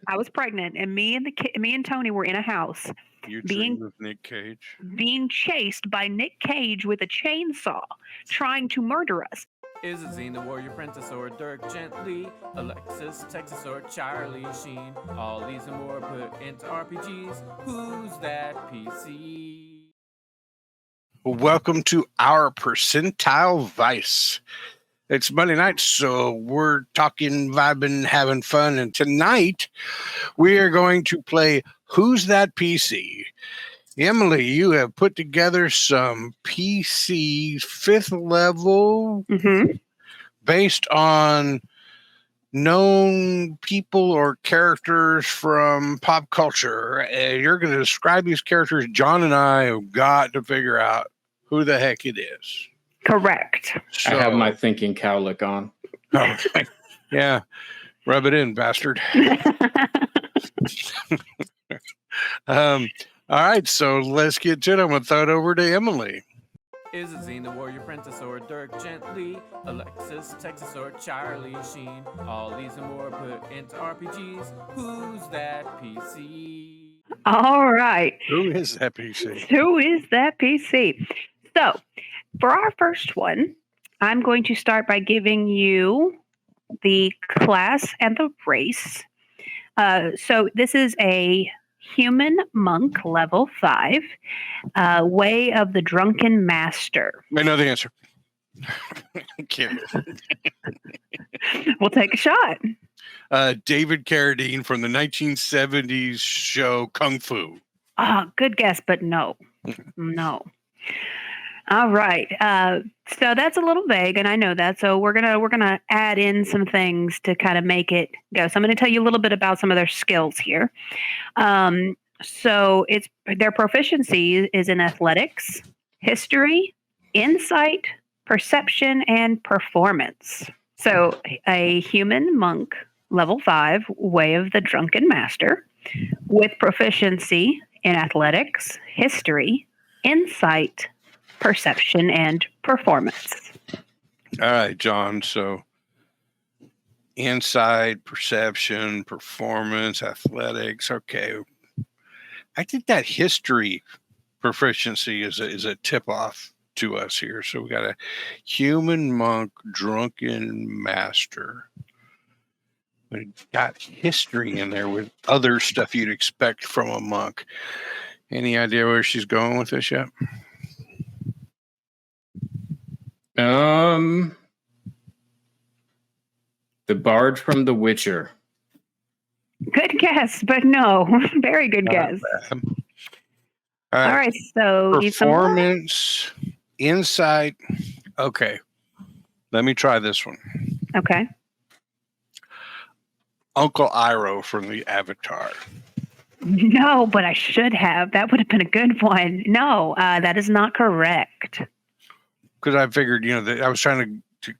I was pregnant, and me and Tony were in a house You being dream of Nick Cage. being chased by Nick Cage with a chainsaw, trying to murder us. Is it Zine the Warrior Apprentice or Dirk Gently, Alexis, Texas or Charlie Sheen? All these and more put into RPGs. Who's that PC? Welcome to our Percentile Vice. It's Monday night, so we're talking, vibing, having fun, and tonight we are going to play Who's That PC? Emily, you have put together some PC 5th level based on known people or characters from pop culture. And you're going to describe these characters. John and I have got to figure out who the heck it is. Correct. So, I have my thinking cowlick on. Okay. Yeah. Rub it in, bastard. All right, so let's get to it. I'm going to throw it over to Emily. Is it Zine the Warrior Apprentice or Dirk Gently, Alexis, Texas or Charlie Sheen? All these and more put into RPGs. Who's that PC? All right. Who is that PC? Who is that PC? So, for our first one, I'm going to start by giving you the class and the race. So, this is a human monk level 5, Way of the Drunken Master. I know the answer. Kidding. We'll take a shot. David Carradine from the 1970s show Kung Fu. Good guess, but no. No. All right. So that's a little vague, and I know that. So we're gonna add in some things to kind of make it go. So I'm going to tell you a little bit about some of their skills here. So it's their proficiency is in athletics, history, insight, perception, and performance. So a human monk level 5, Way of the Drunken Master, with proficiency in athletics, history, insight, perception, and performance. All right, John. So insight, perception, performance, athletics. Okay. I think that history proficiency is a tip off to us here. So we got a human monk, drunken master. We got history in there with other stuff you'd expect from a monk. Any idea where she's going with this yet? The bard from The Witcher. Good guess, but no. Very good guess. All right, so performance, insight. Okay, let me try this one. Okay. Uncle Iroh from the Avatar. No, but I should have. That would have been a good one. No, that is not correct. Because I figured, that I was trying to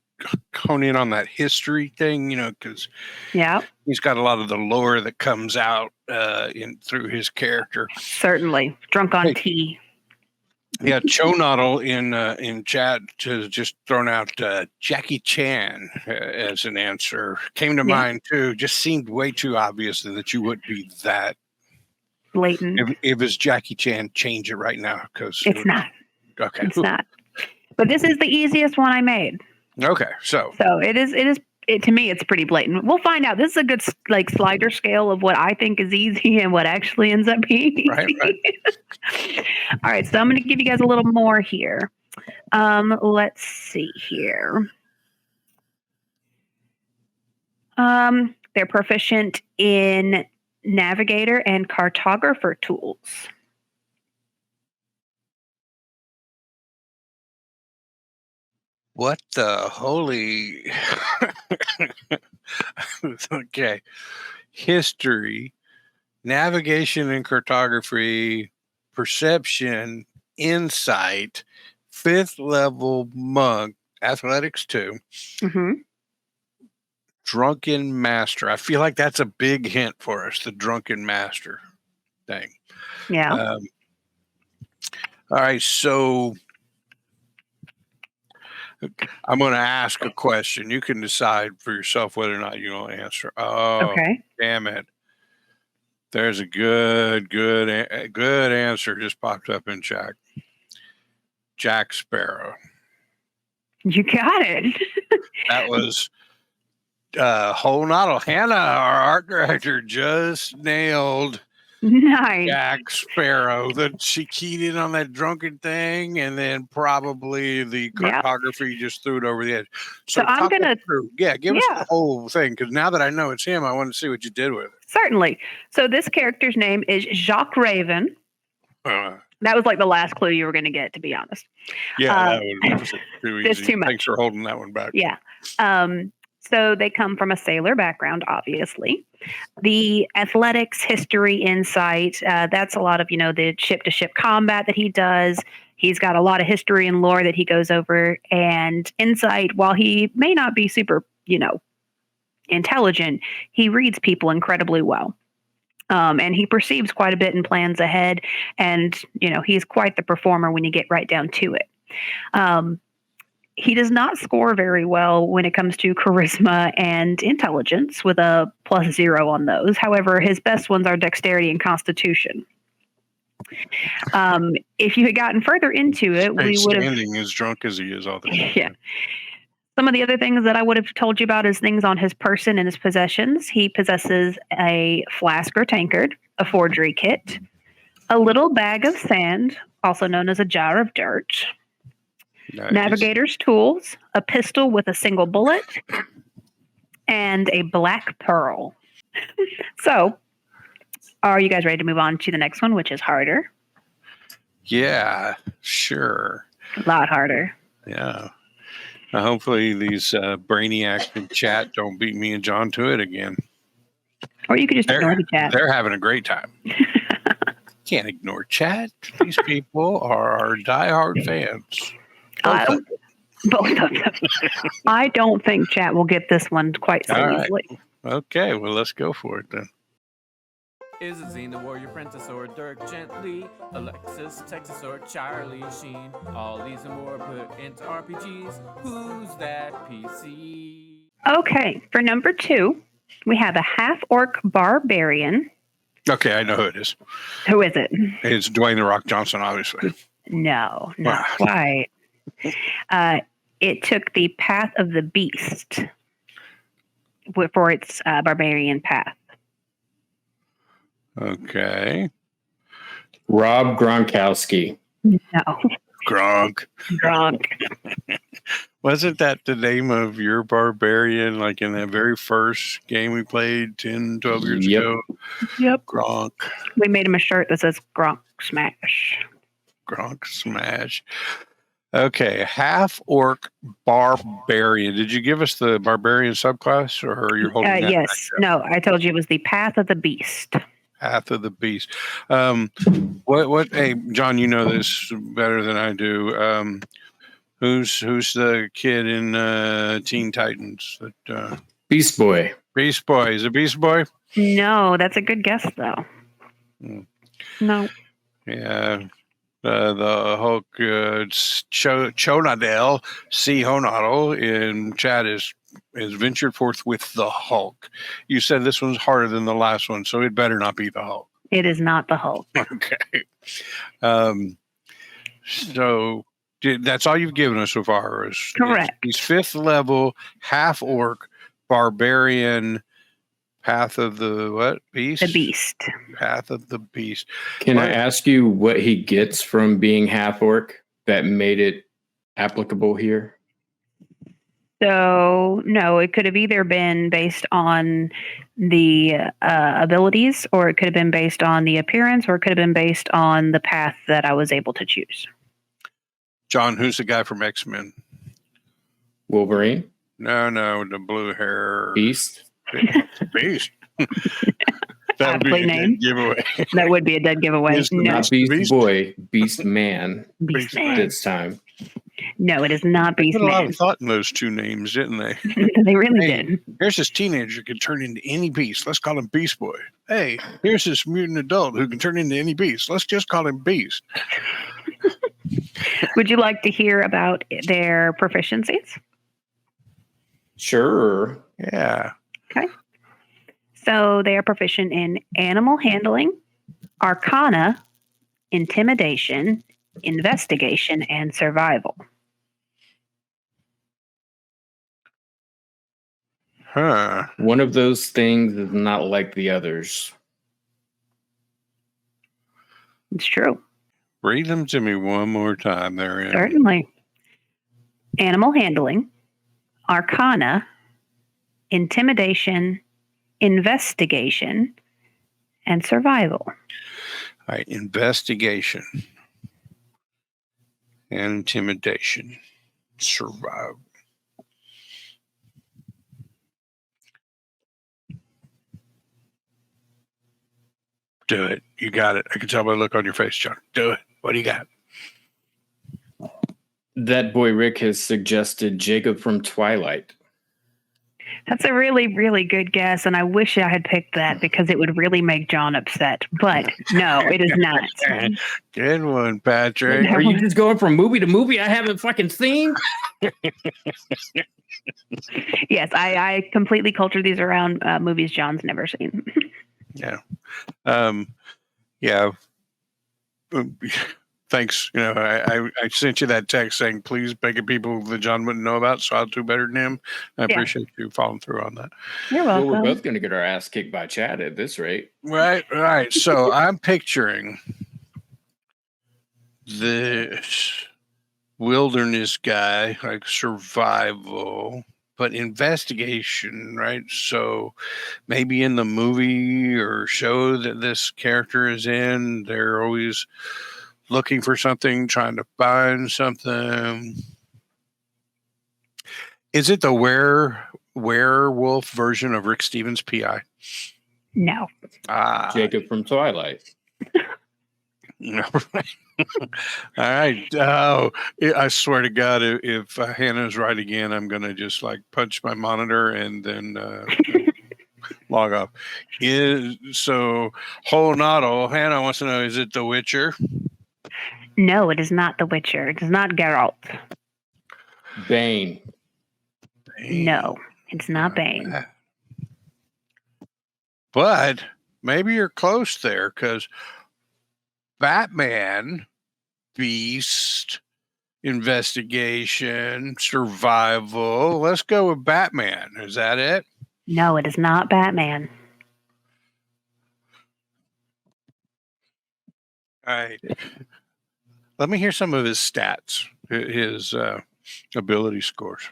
hone in on that history thing, because he's got a lot of the lore that comes out through his character. Certainly, drunk on tea. Yeah, Chonoddle in chat has just thrown out Jackie Chan as an answer. Came to mind too. Just seemed way too obvious that you would be that blatant. If it's Jackie Chan, change it right now because it's not. Okay, it's not. But this is the easiest one I made. Okay, so it is. To me, it's pretty blatant. We'll find out. This is a good slider scale of what I think is easy and what actually ends up being easy. Right. All right, so I'm going to give you guys a little more here. Let's see here. They're proficient in navigator and cartographer tools. What the holy? Okay. History, navigation and cartography, perception, insight, 5th level monk, athletics 2. Mm-hmm. Drunken master. I feel like that's a big hint for us, the drunken master thing. Yeah. All right. So I'm going to ask a question. You can decide for yourself whether or not you want to answer. Oh, okay. Damn it. There's a good answer just popped up in chat. Jack Sparrow. You got it. That was whole noddle. Hannah, our art director, just nailed Nice. Jack Sparrow. That she keyed in on that drunken thing, and then probably the cartography just threw it over the edge. So I'm gonna give us the whole thing, because now that I know it's him, I want to see what you did with it. Certainly. So this character's name is Jacques Raven. That was like the last clue you were going to get, to be honest. Yeah, that was too easy. It's too much. Thanks for holding that one back. Yeah. So they come from a sailor background, obviously. The athletics, history, insight, that's a lot of, the ship-to-ship combat that he does. He's got a lot of history and lore that he goes over. And insight, while he may not be super, intelligent, he reads people incredibly well. And he perceives quite a bit and plans ahead. And, he's quite the performer when you get right down to it. He does not score very well when it comes to charisma and intelligence, with a +0 on those. However, his best ones are dexterity and constitution. If you had gotten further into it, we would have... Standing as drunk as he is all the time. Yeah. Some of the other things that I would have told you about is things on his person and his possessions. He possesses a flask or tankard, a forgery kit, a little bag of sand, also known as a jar of dirt, navigator's tools, a pistol with a single bullet, and a black pearl. So, are you guys ready to move on to the next one, which is harder? Yeah, sure. A lot harder. Yeah. Hopefully these brainiacs in chat don't beat me and John to it again. Or you could just ignore the chat. They're having a great time. Can't ignore chat. These people are our diehard fans. Both of them. I don't think chat will get this one quite so easily. Okay, well, let's go for it then. Is it Zane the Warrior Apprentice or Dirk Gently, Alexis, Texas or Charlie Sheen? All these and more put into RPGs. Who's that PC? Okay, for number 2, we have a half-orc barbarian. Okay, I know who it is. Who is it? It's Dwayne "The Rock" Johnson, obviously. No, not quite. It took the path of the beast for its barbarian path. Okay. Rob Gronkowski. No. Gronk. Wasn't that the name of your barbarian, like in that very first game we played 10, 12 years ago? Yep. Gronk. We made him a shirt that says Gronk Smash. Gronk Smash. Okay, half-orc barbarian. Did you give us the barbarian subclass, or you're holding that? Yes. No, I told you it was the path of the beast. Path of the Beast. What? Hey, John, you know this better than I do. Who's the kid in Teen Titans? That Beast Boy. Beast Boy. Is it Beast Boy? No, that's a good guess though. No. Yeah. The Hulk, Chonadel, C. Honadel in chat is ventured forth with the Hulk. You said this one's harder than the last one, so it better not be the Hulk. It is not the Hulk. Okay. So that's all you've given us so far. Correct. He's 5th level, half orc, barbarian, path of the what? Beast? The beast. Path of the Beast. Can I ask you what he gets from being half orc that made it applicable here? So, no, it could have either been based on the abilities, or it could have been based on the appearance, or it could have been based on the path that I was able to choose. John, who's the guy from X-Men? Wolverine? No, the blue hair. Beast? Beast. That would be a dead giveaway. That would be a dead giveaway. Yes, No. Not Beast Boy, Beast Man. Beast Man. This time. No, it is not Beast They put a lot Man. of thought in those two names, didn't they? They really did. Here's this teenager who can turn into any beast. Let's call him Beast Boy. Hey, here's this mutant adult who can turn into any beast. Let's just call him Beast. Would you like to hear about their proficiencies? Sure. Yeah. Okay. So they are proficient in animal handling, arcana, intimidation, investigation, and survival. Huh. One of those things is not like the others. It's true. Read them to me one more time there. Em. Certainly. Animal handling, arcana, intimidation, investigation, and survival. All right. Investigation. And intimidation. Survival. Do it. You got it. I can tell by the look on your face, John. Do it. What do you got? That boy Rick has suggested Jacob from Twilight. That's a really, really good guess, and I wish I had picked that because it would really make John upset. But no, it is not. Good one, Patrick. Are you just going from movie to movie I haven't fucking seen? Yes, I completely cultured these around movies John's never seen. Yeah. Yeah. Thanks. You know, I sent you that text saying, please pick people that John wouldn't know about, so I'll do better than him. I appreciate you following through on that. You're welcome. Well, we're both going to get our ass kicked by Chad at this rate. Right. So I'm picturing this wilderness guy, like survival, but investigation, right? So maybe in the movie or show that this character is in, they're always looking for something, trying to find something. Is it the werewolf version of Rick Stevens' PI? No. Jacob from Twilight. No. All right. Oh, I swear to God, if Hannah's right again, I'm going to just like punch my monitor and then log off. So, whole noddle. Hannah wants to know, is it The Witcher? No, it is not The Witcher. It is not Geralt. Bane. No, it's not Bane. But maybe you're close there because Batman, Beast, investigation, survival. Let's go with Batman. Is that it? No, it is not Batman. All right. Let me hear some of his stats, his ability scores.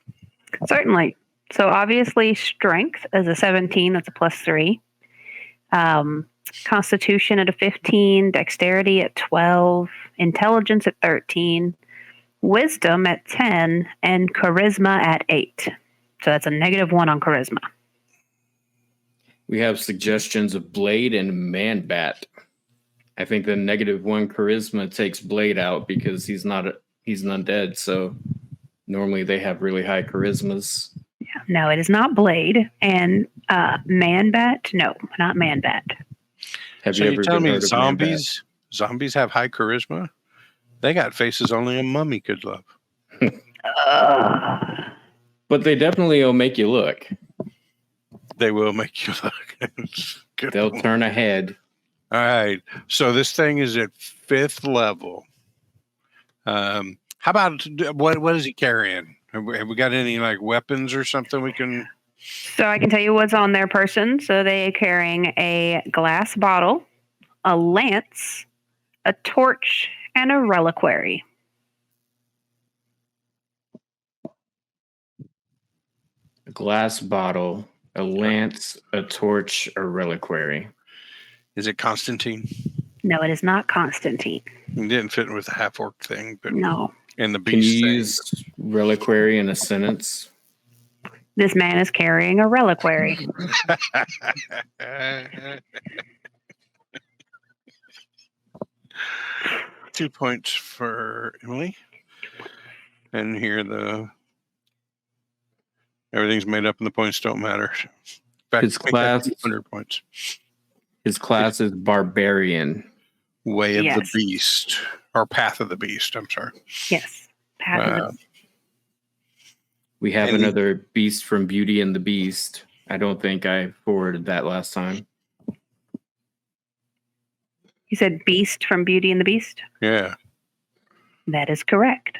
Certainly. So obviously strength is a 17, that's a +3. Constitution at a 15, dexterity at 12, intelligence at 13, wisdom at 10, and charisma at 8. So that's a -1 on charisma. We have suggestions of Blade and Man-Bat. I think the -1 charisma takes Blade out because he's an undead, so normally they have really high charismas. Yeah, no, it is not Blade. And Man-Bat? No, not Man-Bat. Have So you you ever tell heard me of zombies have high charisma? They got faces only a mummy could love. But they definitely will make you look. They will make you look. Good They'll point. turn ahead. All right. So this thing is at 5th level. How about what is he carrying? Have we got any like weapons or something we can? So I can tell you what's on their person. So they are carrying a glass bottle, a lance, a torch, and a reliquary. A glass bottle, a lance, a torch, a reliquary. Is it Constantine? No, it is not Constantine. He didn't fit with the half orc thing, but No. And the Can beast you thing. use reliquary in a sentence? This man is carrying a reliquary. 2 points for Emily. And here everything's made up and the points don't matter. Back His class 100 points. His class is barbarian. Way of Yes. the Beast. Or Path of the Beast, I'm sorry. Yes. Path of the- We have And another beast from Beauty and the Beast. I don't think I forwarded that last time. You said Beast from Beauty and the Beast? Yeah. That is correct.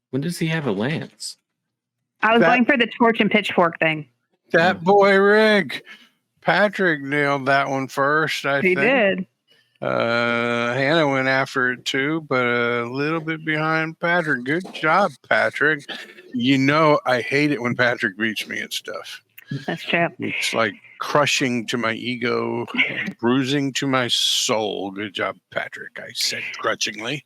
When does he have a lance? I was going for the torch and pitchfork thing. That boy Rig. Patrick nailed that one first, I He think. did. Hannah went after it too, but a little bit behind Patrick. Good job, Patrick. You know, I hate it when Patrick beats me at stuff. That's true. It's like crushing to my ego, bruising to my soul. Good job, Patrick. I said grudgingly.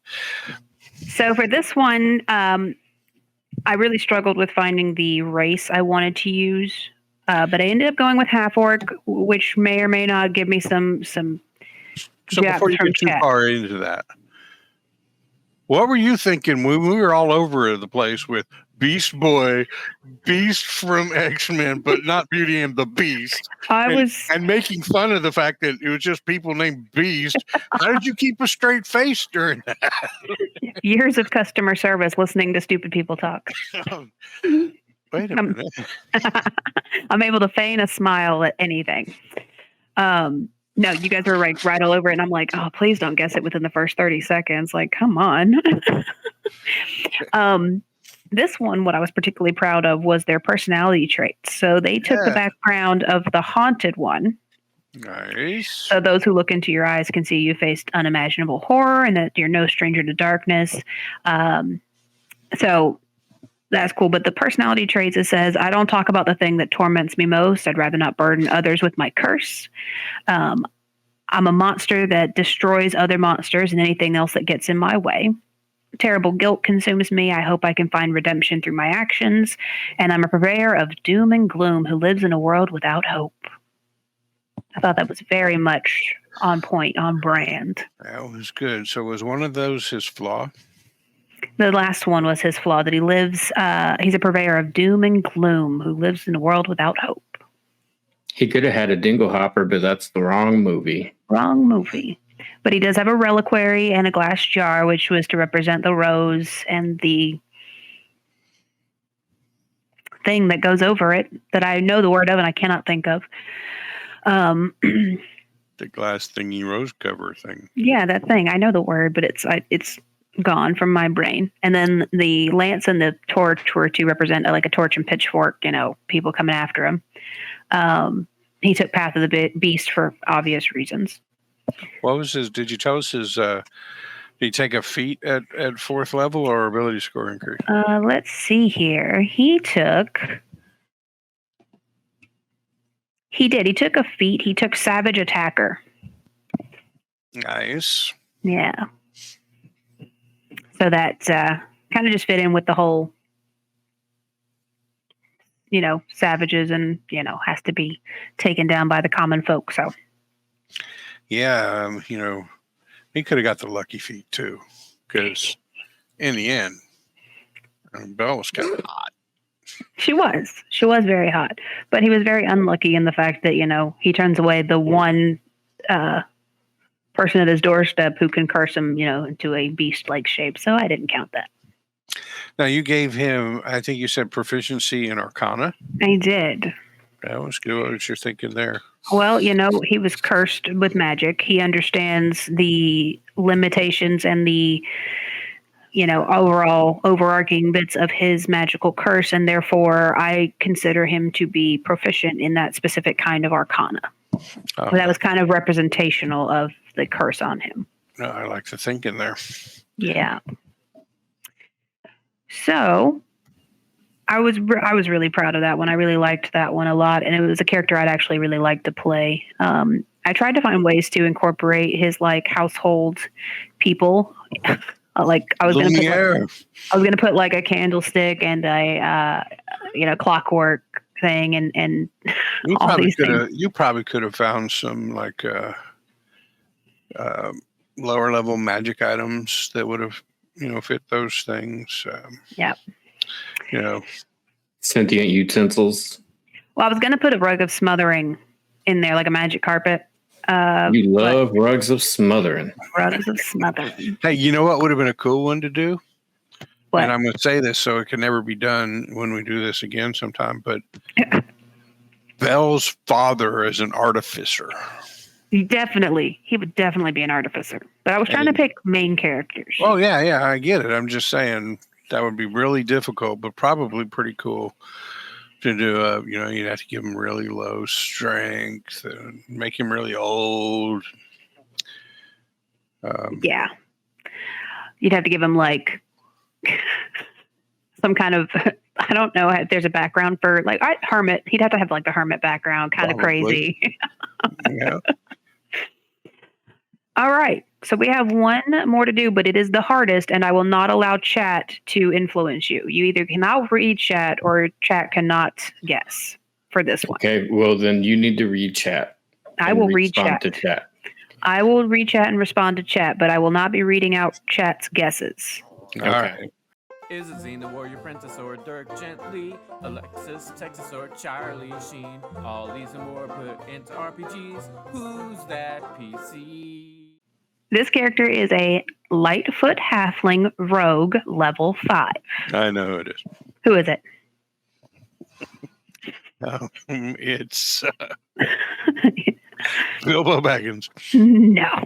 So for this one, I really struggled with finding the race I wanted to use, but I ended up going with half orc, which may or may not give me some. So before you get too far into that, what were you thinking when we were all over the place with Beast Boy, Beast from X-Men, but not Beauty and the Beast? And making fun of the fact that it was just people named Beast. How did you keep a straight face during that? Years of customer service listening to stupid people talk. Wait a minute. I'm able to feign a smile at anything. No, you guys were right all over it. And I'm like, oh, please don't guess it within the first 30 seconds. Like, come on. This one, what I was particularly proud of was their personality traits. So they took the background of the haunted one. Nice. So those who look into your eyes can see you faced unimaginable horror and that you're no stranger to darkness. So that's cool. But the personality traits, it says, I don't talk about the thing that torments me most. I'd rather not burden others with my curse. I'm a monster that destroys other monsters and anything else that gets in my way. Terrible guilt consumes me. I hope I can find redemption through my actions. And I'm a purveyor of doom and gloom who lives in a world without hope. I thought that was very much on point, on brand. That was good. So was one of those his flaw? The last one was his flaw, that he lives, he's a purveyor of doom and gloom who lives in a world without hope. He could have had a dingle hopper, but that's the wrong movie. Wrong movie. But he does have a reliquary and a glass jar, which was to represent the rose and the thing that goes over it that I know the word of and I cannot think of. The glass thingy rose cover thing. Yeah, that thing. I know the word, but it's gone from my brain. And then the lance and the torch were to represent like a torch and pitchfork, you know, people coming after him. He took Path of the Beast for obvious reasons. What was his, did you tell us his, did he take a feat at 4th level or ability score increase? Let's see here. He took a feat. He took Savage Attacker. Nice. Yeah. So that kind of just fit in with the whole, you know, savages and, you know, has to be taken down by the common folk. So. Yeah, you know, he could have got the lucky feat too, because in the end, Belle was kind of hot. She was very hot, but he was very unlucky in the fact that, you know, he turns away the one person at his doorstep who can curse him, you know, into a beast-like shape. So I didn't count that. Now you gave him, I think you said proficiency in Arcana. I did. That was good. What was you thinking there? Well, you know, he was cursed with magic. He understands the limitations and the, you know, overall overarching bits of his magical curse, and therefore I consider him to be proficient in that specific kind of arcana. That was kind of representational of the curse on him. No, I like the thinking there. Yeah. So I was really proud of that one. I really liked that one a lot, and it was a character I'd actually really like to play. I tried to find ways to incorporate his like household people. Like I was going to put like a candlestick and a you know, clockwork thing and you all these things. You probably could have found some like lower level magic items that would have, you know, fit those things. Yeah. You know, sentient utensils. Well, I was going to put a rug of smothering in there, like a magic carpet. You love rugs of smothering. Rugs of smothering. Hey, you know what would have been a cool one to do? What? And I'm going to say this so it can never be done when we do this again sometime, but Belle's father as an artificer? He would definitely be an artificer. But I was trying to pick main characters. Oh, yeah, I get it. I'm just saying that would be really difficult, but probably pretty cool to do. You'd have to give him really low strength and make him really old. Yeah. You'd have to give him like some kind of, I don't know if there's a background for like hermit. He'd have to have like the hermit background, kind of crazy. Yeah. All right. So we have one more to do, but it is the hardest, and I will not allow chat to influence you. You either cannot read chat or chat cannot guess for this one. Okay, well then you need to read chat. I will read respond chat. to chat. I will read chat and respond to chat, but I will not be reading out chat's guesses. All right. Is it Zine the Warrior Apprentice or Dirk Gently, Alexis, Texas or Charlie Sheen? All these and more put into RPGs. Who's that PC? This character is a Lightfoot Halfling Rogue level 5. I know who it is. Who is it? It's Bilbo Baggins. No.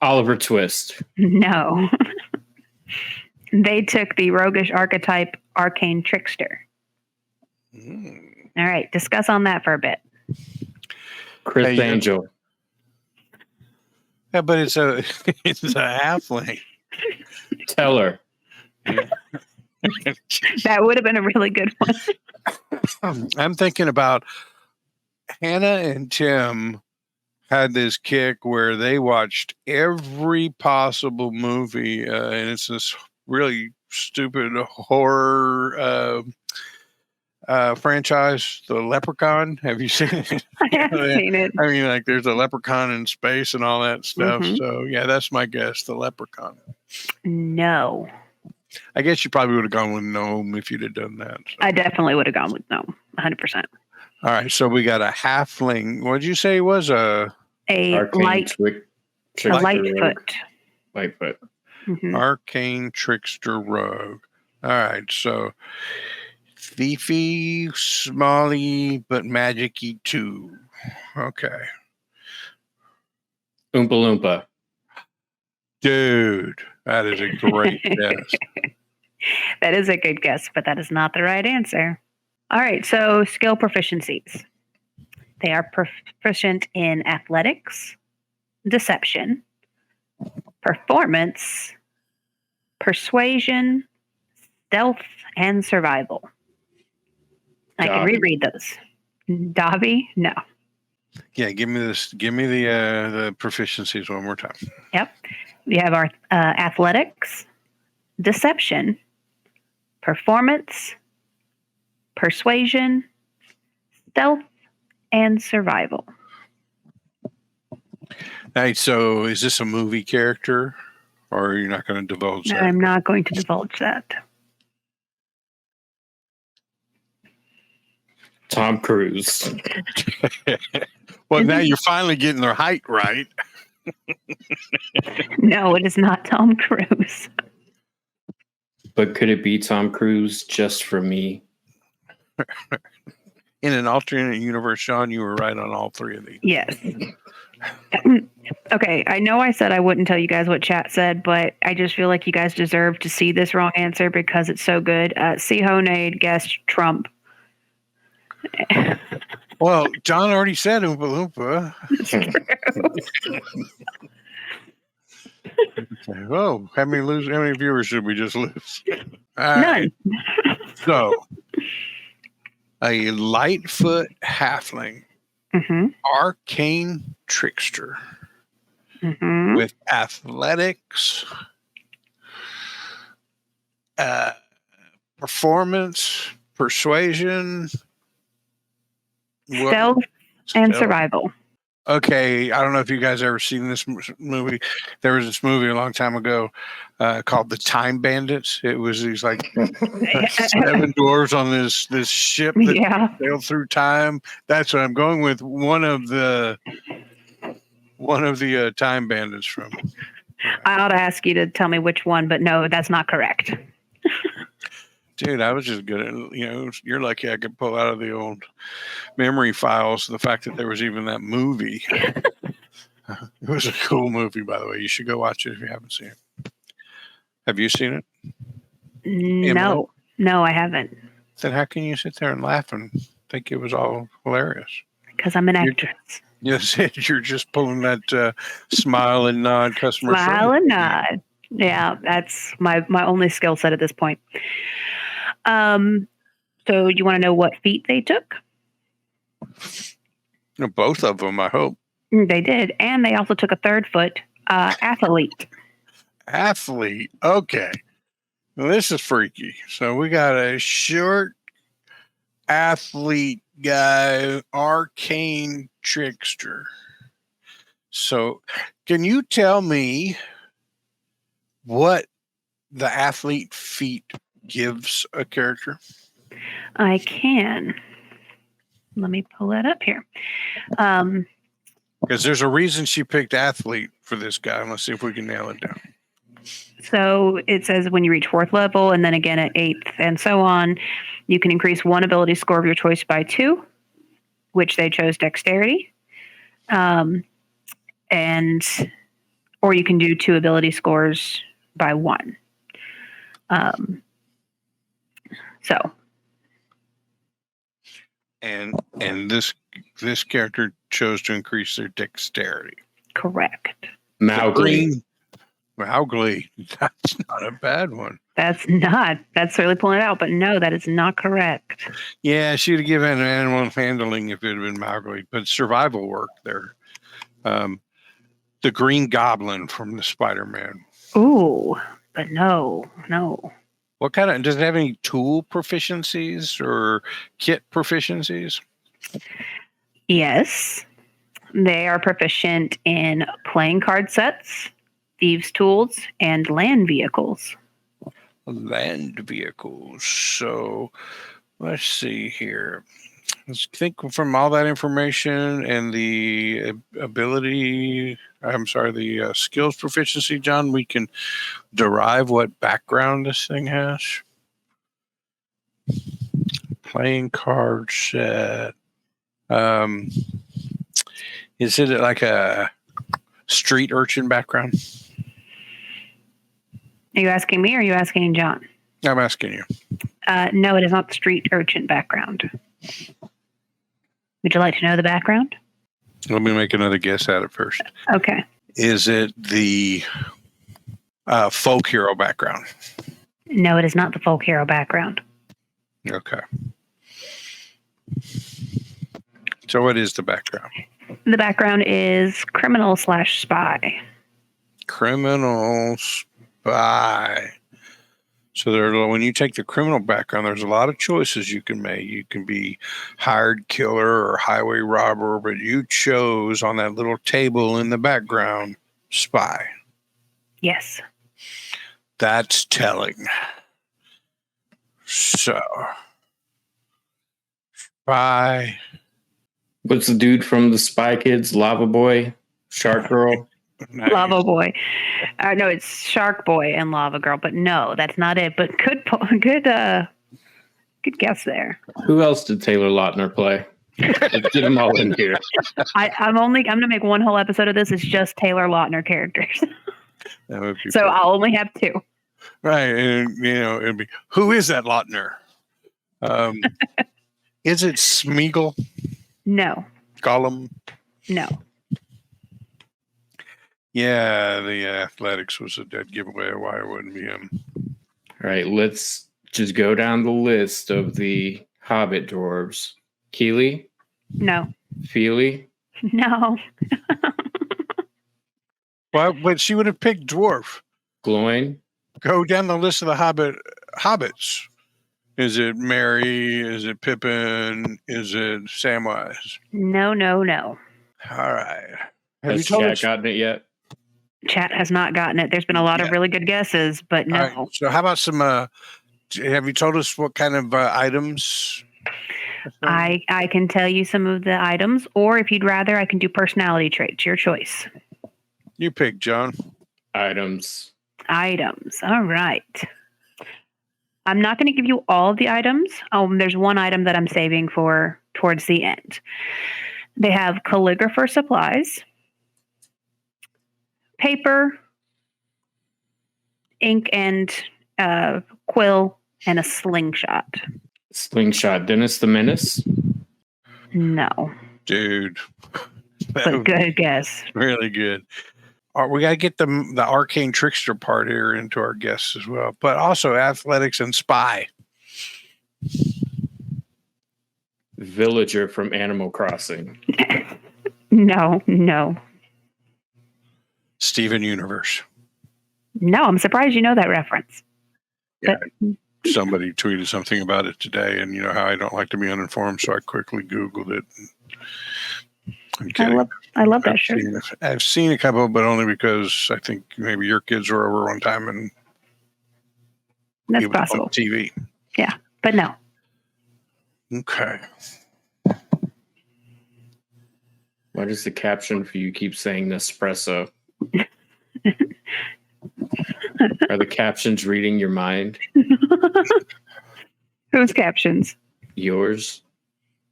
Oliver Twist. No. They took the roguish archetype Arcane Trickster. All right, discuss on that for a bit. Chris Angel. Yeah, but it's a halfling. Teller. That would have been a really good one. I'm thinking about Hannah and Tim had this kick where they watched every possible movie, and it's this really stupid horror franchise, The Leprechaun. Have you seen it? I haven't seen it. I mean, like there's a leprechaun in space and all that stuff. Mhm. So yeah, that's my guess, The Leprechaun. No. I guess you probably would have gone with Gnome if you'd have done that. So. I definitely would have gone with no, 100%. All right, so we got a halfling. What did you say it was? A Lightfoot. Lightfoot. Mhm. Arcane Trickster Rogue. All right, so thiefy, smally, but magic-y too. Okay. Oompa Loompa. Dude, that is a great guess. That is a good guess, but that is not the right answer. All right, so skill proficiencies. They are proficient in athletics, deception, performance, persuasion, stealth, and survival. I can reread those. Dobby? No. Yeah, give me this. Give me the proficiencies one more time. Yep. We have our athletics, deception, performance, persuasion, stealth, and survival. All right, so is this a movie character, or are you not going to divulge that? I'm not going to divulge that. Tom Cruise. Well, now you're finally getting their height right. No, it is not Tom Cruise. But could it be Tom Cruise just for me? In an alternate universe, Sean, you were right on all three of these. Yes. Okay, I know I said I wouldn't tell you guys what chat said, but I just feel like you guys deserve to see this wrong answer because it's so good. C. Honade guessed Trump. Well, John already said Oompa Loompa. Whoa, how many viewers did we just lose? None. So, a Lightfoot halfling, arcane trickster with athletics, performance, persuasion, Stealth and survival. Okay, I don't know if you guys ever seen this movie. There was this movie a long time ago called The Time Bandits. It was these like 7 dwarves on this ship that sailed through time. That's what I'm going with. One of the Time Bandits from. I ought to ask you to tell me which one, but no, that's not correct. Dude, I was just good at, you're lucky I could pull out of the old memory files the fact that there was even that movie. It was a cool movie, by the way. You should go watch it if you haven't seen it. Have you seen it? No, I haven't. Then how can you sit there and laugh and think it was all hilarious? Because I'm an actress. Yes, you're just pulling that smile and nod customer Smile service. and nod. Yeah, that's my only skill set at this point. So you want to know what feat they took? Both of them, I hope. They did, and they also took a third foot athlete. Athlete. Okay. Well, this is freaky. So we got a short athlete guy, arcane trickster. So can you tell me what the athlete feat gives a character? I can. Let me pull that up here. Because there's a reason she picked athlete for this guy. Let's see if we can nail it down. So it says when you reach 4th level and then again at 8th and so on, you can increase one ability score of your choice by 2, which they chose dexterity. Or you can do 2 ability scores by 1. And this character chose to increase their dexterity. Correct. Mowgli. That's not a bad one. That's really pulling it out, but no, that is not correct. Yeah, she would have given animal handling if it had been Mowgli, but survival worked there. The Green Goblin from the Spider-Man. Ooh, but no. What kind of, does it have any tool proficiencies or kit proficiencies? Yes. They are proficient in playing card sets, thieves' tools, and land vehicles. Land vehicles. So let's see here. Let's think from all that information and the the skills proficiency, John, we can derive what background this thing has. Playing card set. Is it like a street urchin background? Are you asking me or are you asking John? I'm asking you. No, it is not the street urchin background. Would you like to know the background? Let me make another guess at it first. Okay. Is it the folk hero background? No, it is not the folk hero background. Okay. So what is the background? The background is criminal/spy. Criminal spy. So when you take the criminal background, there's a lot of choices you can make. You can be hired killer or highway robber, but you chose on that little table in the background, spy. Yes. That's telling. So, spy. What's the dude from the Spy Kids? Lava Boy? Shark Girl? Nice. Lava Boy. No, it's Shark Boy and Lava Girl, but no, that's not it. But good guess there. Who else did Taylor Lautner play? Let's get them all in here. I'm gonna make one whole episode of this. It's just Taylor Lautner characters. That would be So perfect. I'll only have 2. Right, and it'd be, who is that Lautner? Is it Smeagol? No. Gollum? No. Yeah, the athletics was a dead giveaway of why it wouldn't be him. All right, let's just go down the list of the Hobbit dwarves. Keely? No. Feely? No. Well, but she would have picked dwarf. Gloin? Go down the list of the hobbits. Is it Merry? Is it Pippin? Is it Samwise? No. All right. Have Has you told Chat us? gotten it yet? Chat has not gotten it. There's been a lot of really good guesses, but no. All right, so how about some? Have you told us what kind of items? I can tell you some of the items, or if you'd rather, I can do personality traits. Your choice. You pick, John. Items. All right. I'm not going to give you all of the items. There's one item that I'm saving for towards the end. They have calligrapher supplies, paper, ink, and quill, and a slingshot. Slingshot. Dennis the Menace. No, Dude. That but was good guess. really good. We got to get the arcane trickster part here into our guests as well, but also athletics and spy. Villager from Animal Crossing. No. Steven Universe. No, I'm surprised you know that reference. Yeah. But Somebody tweeted something about it today, and you know how I don't like to be uninformed, so I quickly Googled it. I'm kidding. I love that shirt. I've seen a couple, but only because I think maybe your kids were over one time and That's it was possible. on TV. Yeah, but no. Okay. Why does the caption for you keep saying Nespresso? Are the captions reading your mind? Whose captions? Yours?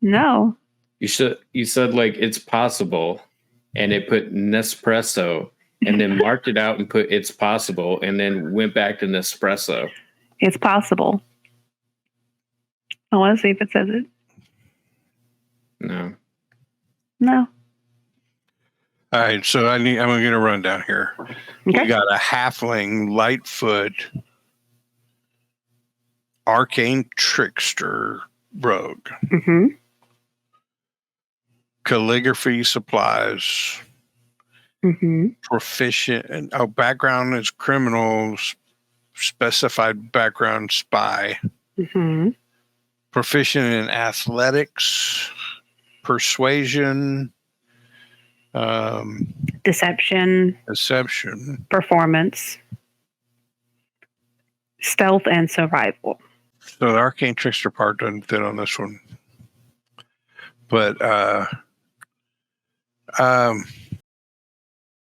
No. You said like it's possible, and it put Nespresso, and then marked it out and put it's possible, and then went back to Nespresso. It's possible. I want to see if it says it. No. No. All right, so I'm gonna get a rundown here. Okay. We got a halfling, Lightfoot, arcane trickster, rogue, Mm-hmm. calligraphy supplies, Mm-hmm. proficient, and background is criminal, specified background spy, Mm-hmm. proficient in athletics, persuasion, Deception, deception. performance, stealth, and survival. So the arcane trickster part doesn't fit on this one, but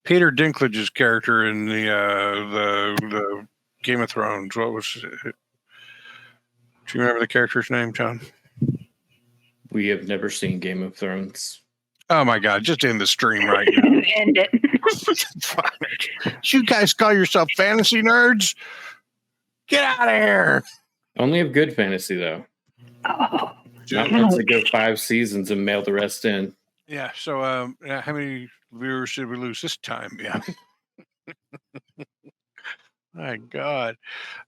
Peter Dinklage's character in the Game of Thrones. What was it? Do you remember the character's name, John? We have never seen Game of Thrones. Oh my God! Just end the stream right now. End it. You guys call yourself fantasy nerds? Get out of here! Only of good fantasy though. Oh, Not ones that go 5 seasons and mail the rest in. Yeah. So, how many viewers did we lose this time? Yeah. My God!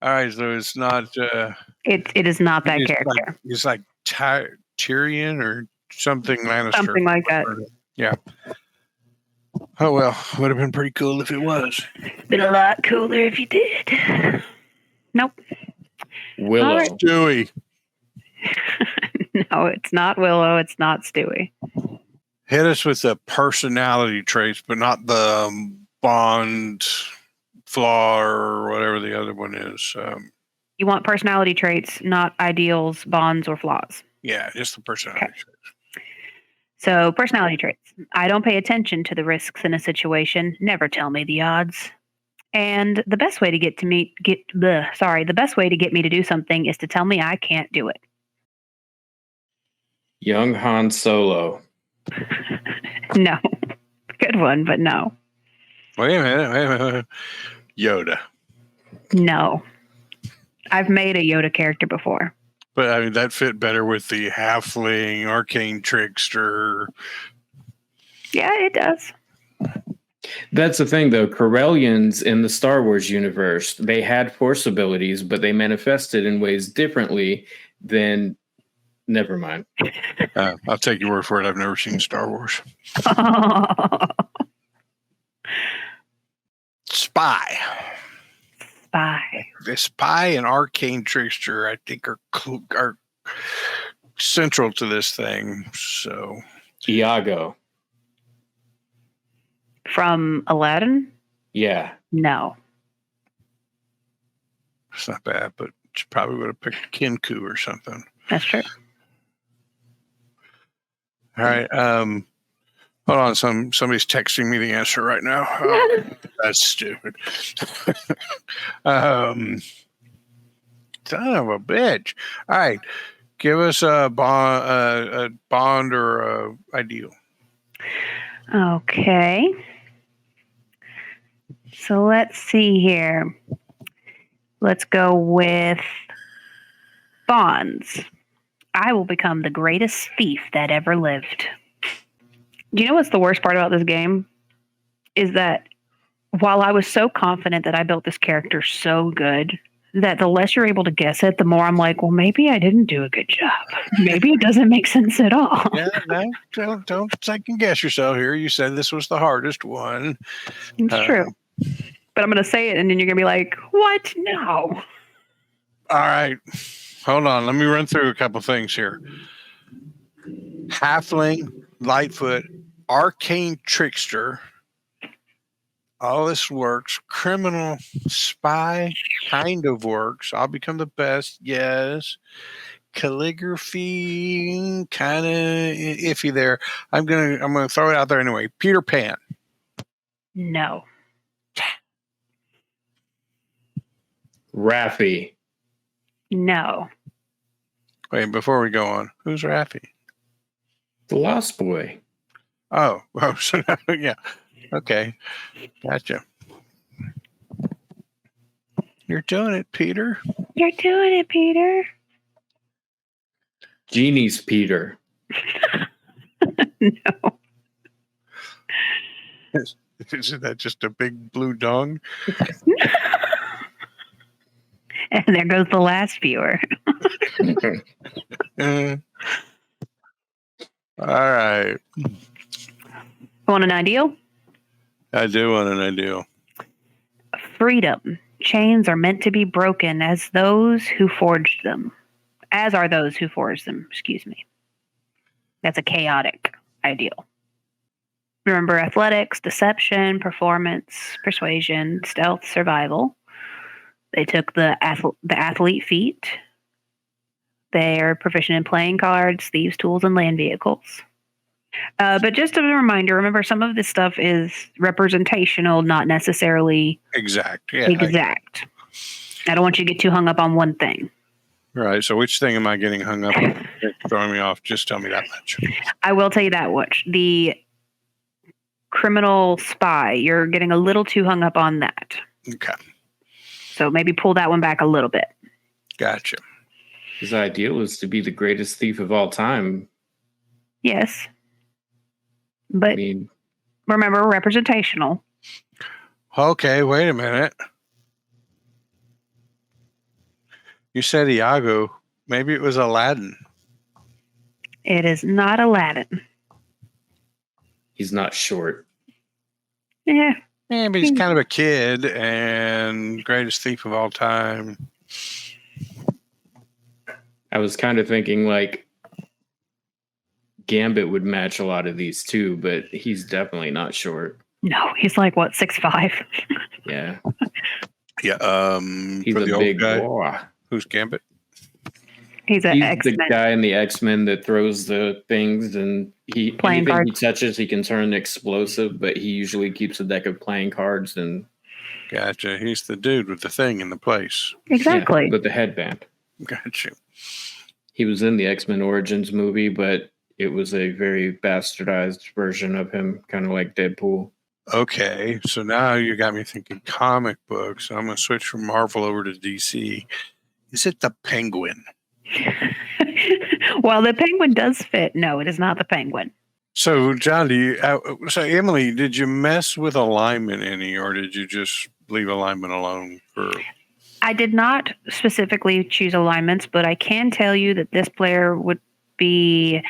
All right. So it's not. it is not that It's character. It's like Tyrion or something Lannister. Something like that. Yeah. Oh well, would have been pretty cool if it was. Been a lot cooler if you did. Nope. Willow. All right. Stewie, No, it's not Willow. It's not Stewie. hit us with the personality traits, but not the Bond flaw or whatever the other one is. You want personality traits, not ideals, bonds, or flaws. Yeah, just the personality Okay. traits. So, personality traits. I don't pay attention to the risks in a situation. Never tell me the odds. And the best way to the best way to get me to do something is to tell me I can't do it. Young Han Solo. No. Good one, but no. Wait a minute. Yoda. No. I've made a Yoda character before. But I mean, that fit better with the halfling, arcane trickster. Yeah, it does. That's the thing, though. Corellians in the Star Wars universe, they had force abilities, but they manifested in ways differently than. Never mind. I'll take your word for it. I've never seen Star Wars. Spy. Spy. The spy and arcane trickster, I think, are central to this thing. So, Iago. From Aladdin? Yeah. No. it's not bad, but you probably would have picked Kinku or something. That's true. All right. Hold on. Somebody's texting me the answer right now. Oh, that's stupid. Son of a bitch. All right. Give us a bond or a ideal. Okay. So let's see here. Let's go with bonds. I will become the greatest thief that ever lived. Do you know what's the worst part about this game? Is that while I was so confident that I built this character so good, that the less you're able to guess it, the more I'm like, well, maybe I didn't do a good job. Maybe it doesn't make sense at all. Yeah, no, don't second guess yourself here. You said this was the hardest one. It's true. But I'm going to say it, and then you're going to be like, what? No. All right. Hold on. Let me run through a couple things here. Halfling, Lightfoot, Arcane Trickster. All this works. Criminal Spy kind of works. I'll become the best. Yes. Calligraphy kind of iffy there. I'm gonna throw it out there anyway. Peter Pan. No. Raffi. No. Wait, before we go on, who's Raffi? The Lost Boy. Oh, so now, yeah. Okay. Gotcha. You're doing it, Peter. You're doing it, Peter. Genie's Peter. No. Isn't that just a big blue dong? And there goes the last viewer. All right. Want an ideal? I do want an ideal. Freedom. Chains are meant to be broken as those who forged them. As are those who forged them. Excuse me. That's a chaotic ideal. Remember athletics, deception, performance, persuasion, stealth, survival. They took the athlete feat. They are proficient in playing cards, thieves' tools, and land vehicles. But just a reminder, remember some of this stuff is representational, not necessarily exact. Yeah, exact. I don't want you to get too hung up on one thing. Right. So which thing am I getting hung up on? Throwing me off. Just tell me that much. I will tell you that much. The criminal spy, you're getting a little too hung up on that. Okay. So maybe pull that one back a little bit. Gotcha. His ideal was to be the greatest thief of all time. Yes. But I mean, remember, representational. Okay, wait a minute. You said Iago. Maybe it was Aladdin. It is not Aladdin. he's not short. Yeah. Yeah, but he's kind of a kid and greatest thief of all time. I was kind of thinking like Gambit would match a lot of these too, but he's definitely not short. No, he's like, what, 6'5"? Yeah. Yeah. He's for a the big old guy, boy. who's Gambit? He's an He's X-Men. the guy in the X-Men that throws the things, and Playing anything he cards. touches, he can turn explosive, but he usually keeps a deck of playing cards and Gotcha. He's the dude with the thing in the place. Exactly. with the headband. Gotcha. He was in the X-Men Origins movie, but it was a very bastardized version of him, kind of like Deadpool. Okay, so now you got me thinking comic books. I'm going to switch from Marvel over to DC. Is it the Penguin? Well, the penguin does fit. No, it is not the penguin. So, John, so Emily, did you mess with alignment any, or did you just leave alignment alone for? I did not specifically choose alignments, but I can tell you that this player would be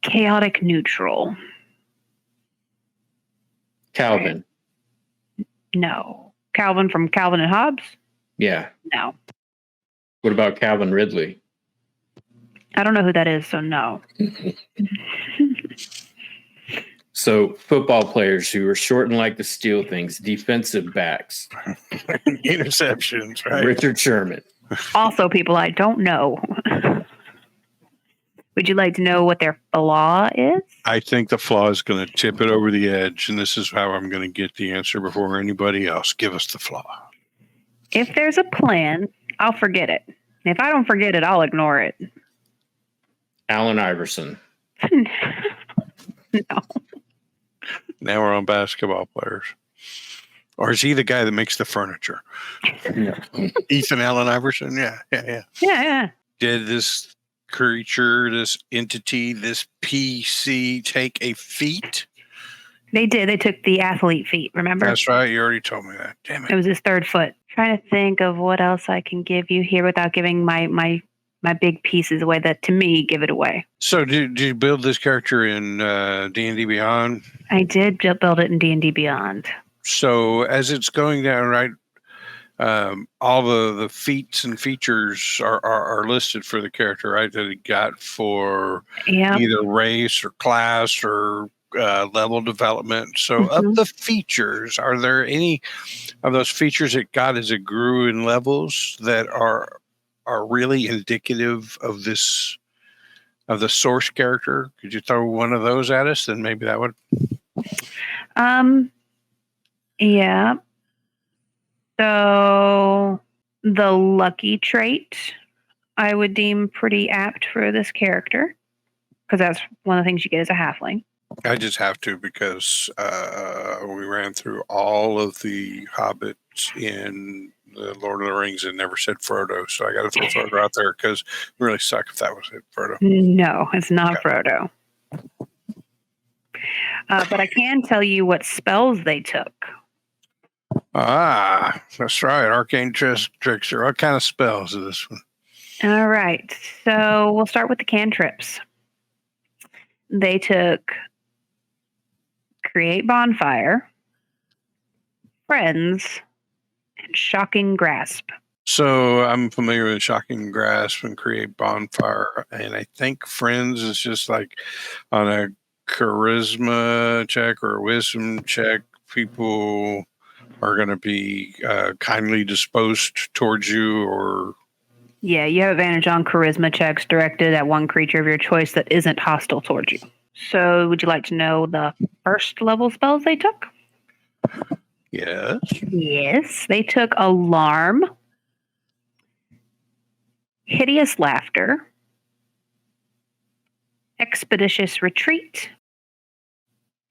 chaotic neutral. Calvin. No. Calvin from Calvin and Hobbes? Yeah. No. What about Calvin Ridley? I don't know who that is, so no. So football players who are short and like to steal things, defensive backs. Interceptions, right? Richard Sherman. Also, people I don't know. Would you like to know what their flaw is? I think the flaw is going to tip it over the edge, and this is how I'm going to get the answer before anybody else. Give us the flaw. If there's a plan, I'll forget it. If I don't forget it, I'll ignore it. Allen Iverson. No. Now we're on basketball players. Or is he the guy that makes the furniture? Ethan Allen Iverson? Yeah. Yeah. Did this creature, this entity, this PC take a feat? They did. They took the athlete feat, remember? That's right. You already told me that. Damn It it. was his third foot. Trying to think of what else I can give you here without giving my big pieces away that, to me, give it away. So did you build this character in D&D Beyond? I did build it in D&D Beyond. So as it's going down, right, all the feats and features are listed for the character, right, that he got for either race or class or level development. So of the features, are there any of those features it got as it grew in levels that are really indicative of this, of the source character? Could you throw one of those at us? Then maybe that would. Yeah. So the lucky trait I would deem pretty apt for this character, because that's one of the things you get as a halfling. I just have to, because we ran through all of the hobbits in the Lord of the Rings and never said Frodo. So I got to throw Frodo out there, because it really suck if that was it, Frodo. No, it's not Frodo. But I can tell you what spells they took. Ah, that's right. Arcane Trickster. What kind of spells is this one? All right. So we'll start with the cantrips. They took Create Bonfire, Friends, and Shocking Grasp. So I'm familiar with Shocking Grasp and Create Bonfire, and I think Friends is just like on a charisma check or a wisdom check, people are going to be kindly disposed towards you, or... Yeah, you have advantage on charisma checks directed at one creature of your choice that isn't hostile towards you. So would you like to know the first level spells they took? Yes. Yes, they took Alarm, Hideous Laughter, Expeditious Retreat,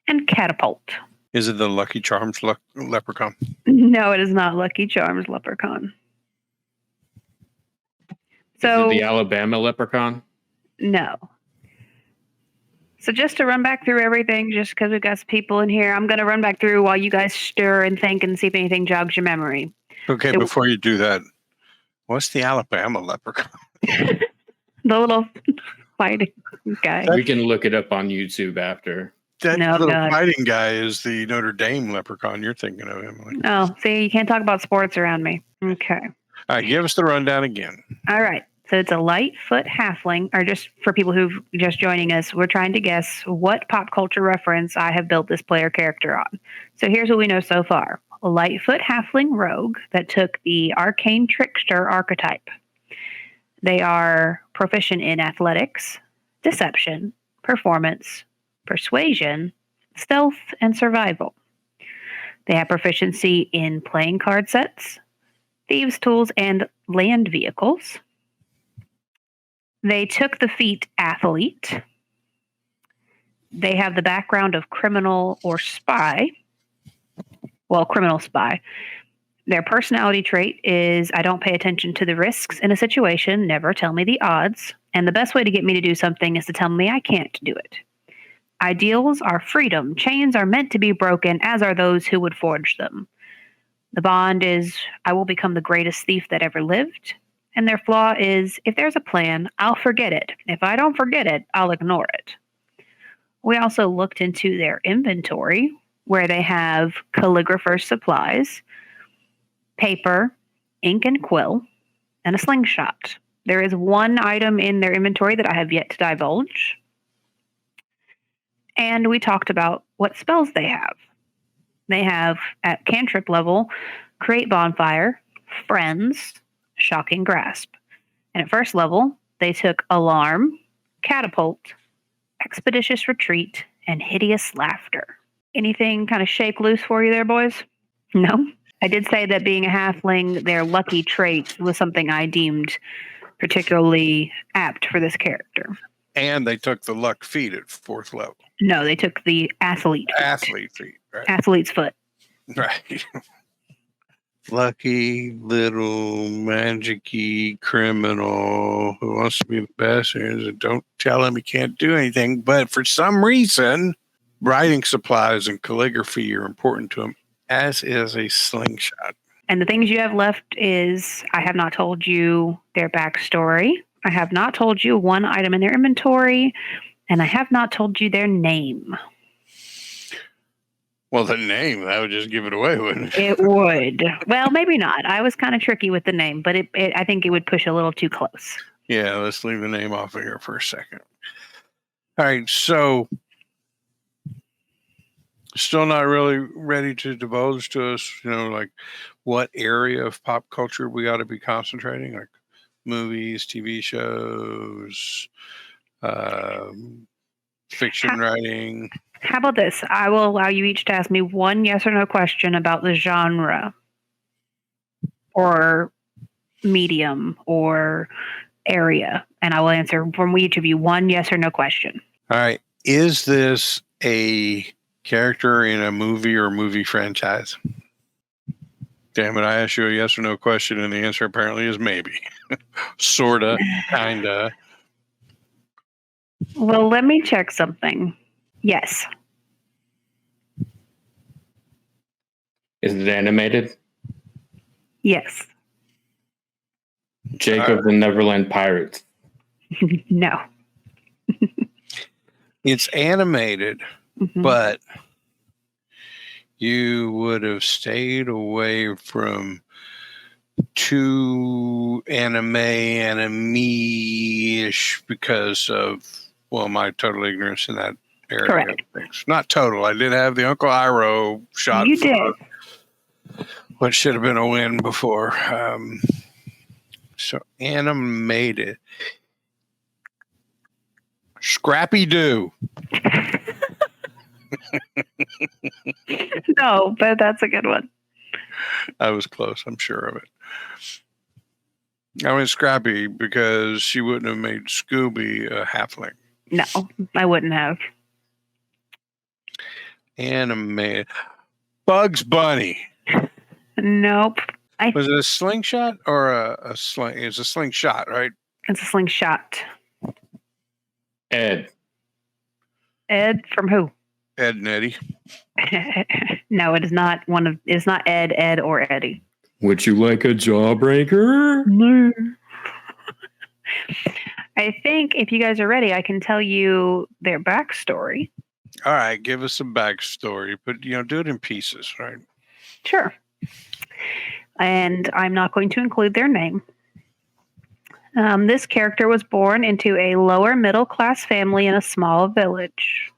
and Catapult. Is it the Lucky Charms leprechaun? No, it is not Lucky Charms leprechaun. So Is it the Alabama leprechaun? No. So just to run back through everything, just because we've got some people in here, I'm going to run back through while you guys stir and think and see if anything jogs your memory. Okay, before you do that, what's the Alabama leprechaun? The little fighting guy. We can look it up on YouTube after. That No, little God. fighting guy is the Notre Dame leprechaun you're thinking of, Emily. Oh, see, you can't talk about sports around me. Okay. All right, give us the rundown again. All right. So it's a Lightfoot halfling, or just for people who've just joining us, we're trying to guess what pop culture reference I have built this player character on. So here's what we know so far. A Lightfoot halfling rogue that took the arcane trickster archetype. They are proficient in athletics, deception, performance, persuasion, stealth, and survival. They have proficiency in playing card sets, thieves' tools, and land vehicles. They took the feat athlete. They have the background of criminal or spy. Well, criminal spy. Their personality trait is I don't pay attention to the risks in a situation, never tell me the odds, and the best way to get me to do something is to tell me I can't do it. Ideals are freedom. Chains are meant to be broken, as are those who would forge them. The bond is I will become the greatest thief that ever lived. And their flaw is, if there's a plan, I'll forget it. If I don't forget it, I'll ignore it. We also looked into their inventory, where they have calligrapher's supplies, paper, ink and quill, and a slingshot. There is one item in their inventory that I have yet to divulge. And we talked about what spells they have. They have, at cantrip level, Create Bonfire, Friends, Shocking Grasp. And at first level, they took Alarm, Catapult, Expeditious Retreat, and Hideous Laughter. Anything kind of shake loose for you there, boys? No? I did say that being a halfling, their lucky trait was something I deemed particularly apt for this character. And they took the luck feat at 4th level. No, they took the athlete feat. Athlete feat, right? Athlete's foot. Right. Lucky little magic-y criminal who wants to be the best and don't tell him he can't do anything. But for some reason, writing supplies and calligraphy are important to him, as is a slingshot. And the things you have left is I have not told you their backstory. I have not told you one item in their inventory. And I have not told you their name. Well, the name, that would just give it away, wouldn't it? It would. Well, maybe not. I was kind of tricky with the name, but I think it would push a little too close. Yeah, let's leave the name off of here for a second. All right, so still not really ready to divulge to us, like what area of pop culture we ought to be concentrating, like movies, TV shows, fiction writing. How about this? I will allow you each to ask me one yes or no question about the genre or medium or area, and I will answer from each of you one yes or no question. All right. Is this a character in a movie or movie franchise? Damn it, I asked you a yes or no question, and the answer apparently is maybe. Sorta, kinda. Well, let me check something. Yes. Is it animated? Yes. Jacob the Neverland Pirates. No. It's animated, but you would have stayed away from too anime-ish because of, my total ignorance in that area. Correct. Of things. Not total. I did have the Uncle Iroh shot. You did. What should have been a win before. So animated. Scrappy Doo. No, but that's a good one. I was close. I'm sure of it. I went Scrappy because she wouldn't have made Scooby a halfling. No, I wouldn't have. Animated. Bugs Bunny. Nope. Was it a slingshot or a sling? It's a slingshot, right? It's a slingshot. Ed. Ed from who? Ed and Eddie. No, it is not it's not Ed, or Eddie. Would you like a jawbreaker? No. I think if you guys are ready, I can tell you their backstory. All right, give us some backstory, but do it in pieces, right? Sure. And I'm not going to include their name. This character was born into a lower middle class family in a small village.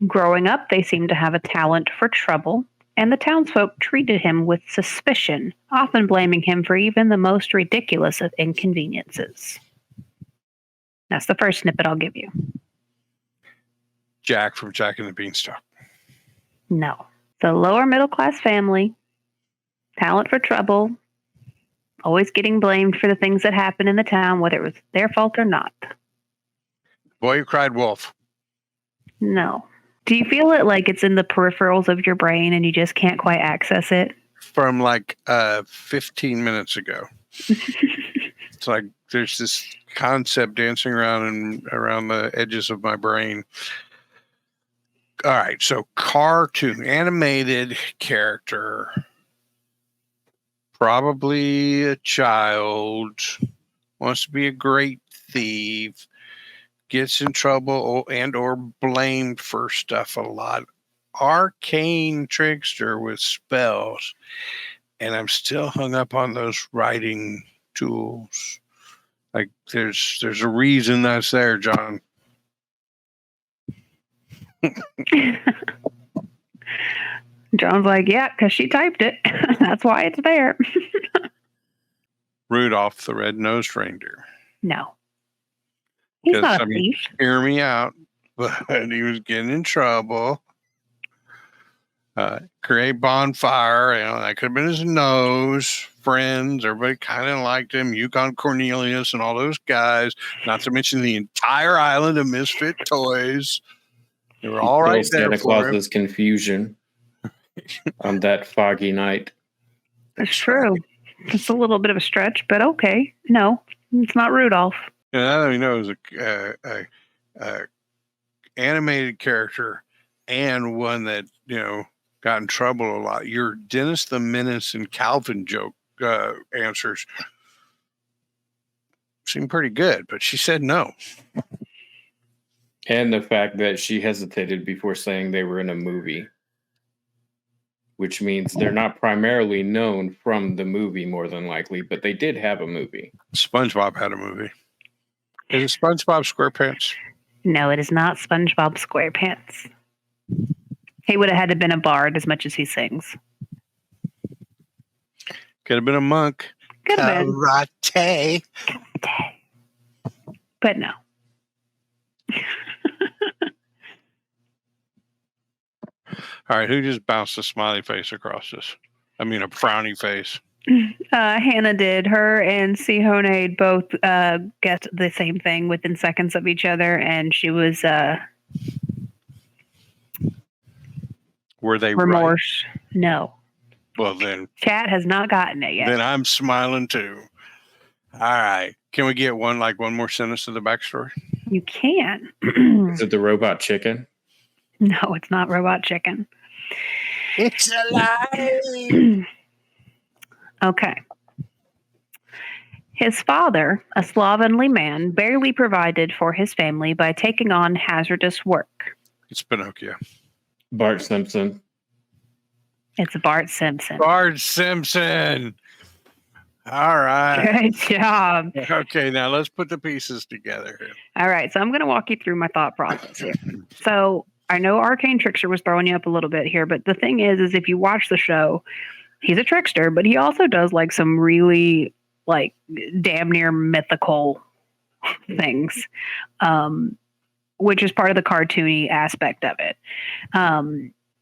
Growing up, they seemed to have a talent for trouble, and the townsfolk treated him with suspicion, often blaming him for even the most ridiculous of inconveniences. That's the first snippet I'll give you. Jack from Jack and the Beanstalk. No. The lower middle class family, talent for trouble, always getting blamed for the things that happen in the town, whether it was their fault or not. Boy Who Cried Wolf. No. Do you feel it like it's in the peripherals of your brain and you just can't quite access it? From 15 minutes ago. It's like there's this concept dancing around the edges of my brain. All right, so cartoon, animated character, probably a child, wants to be a great thief, gets in trouble and or blamed for stuff a lot. Arcane trickster with spells. And I'm still hung up on those writing tools. Like there's a reason that's there, John. John's like, yeah, because she typed it. That's why it's there. Rudolph the Red-Nosed Reindeer. No. He's not a thief. Hear me out, but he was getting in trouble. create bonfire. That could have been his nose. Friends, everybody kind of liked him. Yukon Cornelius and all those guys. Not to mention the entire island of misfit toys. They were all right there Santa for him. Claus's confusion on that foggy night. That's true. It's a little bit of a stretch, but okay. No, it's not Rudolph. And I don't even know it was a animated character and one that got in trouble a lot. Your Dennis the Menace and Calvin joke answers seemed pretty good, but she said no. And the fact that she hesitated before saying they were in a movie, which means they're not primarily known from the movie, more than likely, but they did have a movie. SpongeBob had a movie. Is it SpongeBob SquarePants? No, it is not SpongeBob SquarePants. He would have had to been a bard as much as he sings. Could have been a monk. Could have been. Karate. But no. All right, who just bounced a smiley face across this? I mean, a frowny face. Hannah did. Her and Sihone both guessed the same thing within seconds of each other, and she was Were they remorse? Right? No. Well, then. Chat has not gotten it yet. Then I'm smiling too. All right. Can we get one more sentence of the backstory? You can. Is it the robot chicken? No, it's not Robot Chicken. It's alive. Okay. His father, a slovenly man, barely provided for his family by taking on hazardous work. It's Pinocchio. Bart Simpson. It's Bart Simpson. Bart Simpson. All right. Good job. Okay, now let's put the pieces together here. All right, so I'm going to walk you through my thought process here. So I know Arcane Trickster was throwing you up a little bit here, but the thing is if you watch the show, he's a trickster, but he also does like some really like damn near mythical things, which is part of the cartoony aspect of it.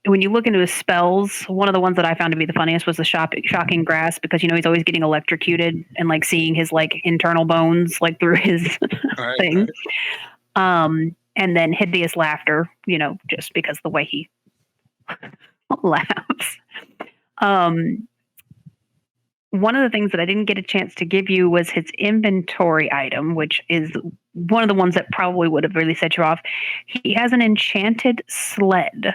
When you look into his spells, one of the ones that I found to be the funniest was the shocking grasp, because he's always getting electrocuted and like seeing his like internal bones like through his thing. Right. And then hideous laughter, just because the way he laughs. One of the things that I didn't get a chance to give you was his inventory item, which is one of the ones that probably would have really set you off. He has an enchanted sled.